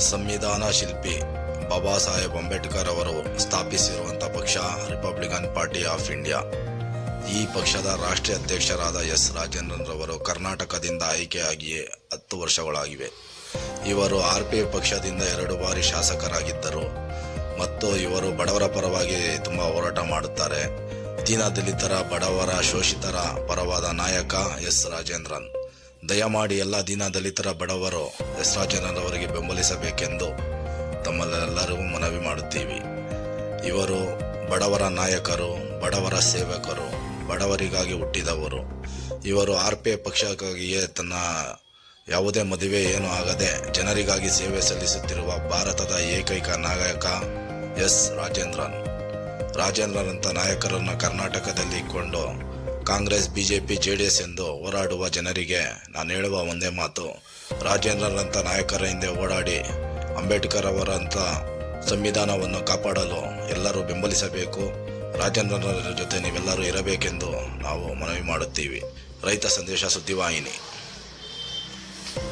ಸಂವಿಧಾನ ಶಿಲ್ಪಿ ಬಾಬಾ ಸಾಹೇಬ್ ಅಂಬೇಡ್ಕರ್ ಅವರು ಸ್ಥಾಪಿಸಿರುವಂಥ ಪಕ್ಷ ರಿಪಬ್ಲಿಕನ್ ಪಾರ್ಟಿ ಆಫ್ ಇಂಡಿಯಾ. ಈ ಪಕ್ಷದ ರಾಷ್ಟ್ರೀಯ ಅಧ್ಯಕ್ಷರಾದ ಎಸ್ ರಾಜೇಂದ್ರನ್ ರವರು ಕರ್ನಾಟಕದಿಂದ ಆಯ್ಕೆಯಾಗಿಯೇ 10 ವರ್ಷಗಳಾಗಿವೆ. ಇವರು RPI ಪಕ್ಷದಿಂದ 2 ಬಾರಿ ಶಾಸಕರಾಗಿದ್ದರು ಮತ್ತು ಇವರು ಬಡವರ ಪರವಾಗಿ ತುಂಬ ಹೋರಾಟ ಮಾಡುತ್ತಾರೆ. ದೀನದಲಿತರ, ಬಡವರ, ಶೋಷಿತರ ಪರವಾದ ನಾಯಕ ಎಸ್ ರಾಜೇಂದ್ರನ್. ದಯಮಾಡಿ ಎಲ್ಲ ದೀನದಲಿತರ, ಬಡವರು ಎಸ್ ರಾಜೇಂದ್ರನ್ ಅವರಿಗೆ ಬೆಂಬಲಿಸಬೇಕೆಂದು ತಮ್ಮಲ್ಲೆಲ್ಲರಿಗೂ ಮನವಿ ಮಾಡುತ್ತೀವಿ. ಇವರು ಬಡವರ ನಾಯಕರು, ಬಡವರ ಸೇವಕರು, ಬಡವರಿಗಾಗಿ ಹುಟ್ಟಿದವರು. ಇವರು RPI ಪಕ್ಷಕ್ಕಾಗಿಯೇ ತನ್ನ ಯಾವುದೇ ಮದುವೆ ಏನೂ ಆಗದೆ ಜನರಿಗಾಗಿ ಸೇವೆ ಸಲ್ಲಿಸುತ್ತಿರುವ ಭಾರತದ ಏಕೈಕ ನಾಯಕ ಎಸ್ ರಾಜೇಂದ್ರನ್. ರಾಜೇಂದ್ರನಂಥ ನಾಯಕರನ್ನು ಕರ್ನಾಟಕದಲ್ಲಿ ಇಟ್ಕೊಂಡು ಕಾಂಗ್ರೆಸ್, BJP, JDS ಎಂದು ಹೋರಾಡುವ ಜನರಿಗೆ ನಾನು ಹೇಳುವ ಒಂದೇ ಮಾತು: ರಾಜೇಂದ್ರನಂಥ ನಾಯಕರ ಹಿಂದೆ ಓಡಾಡಿ ಅಂಬೇಡ್ಕರ್ ಅವರಂಥ ಸಂವಿಧಾನವನ್ನು ಕಾಪಾಡಲು ಎಲ್ಲರೂ ಬೆಂಬಲಿಸಬೇಕು. ರಾಜೇಂದ್ರನ ಜೊತೆ ನೀವೆಲ್ಲರೂ ಇರಬೇಕೆಂದು ನಾವು ಮನವಿ ಮಾಡುತ್ತೀವಿ. ರೈತ ಸಂದೇಶ ಸುದ್ದಿವಾಹಿನಿ.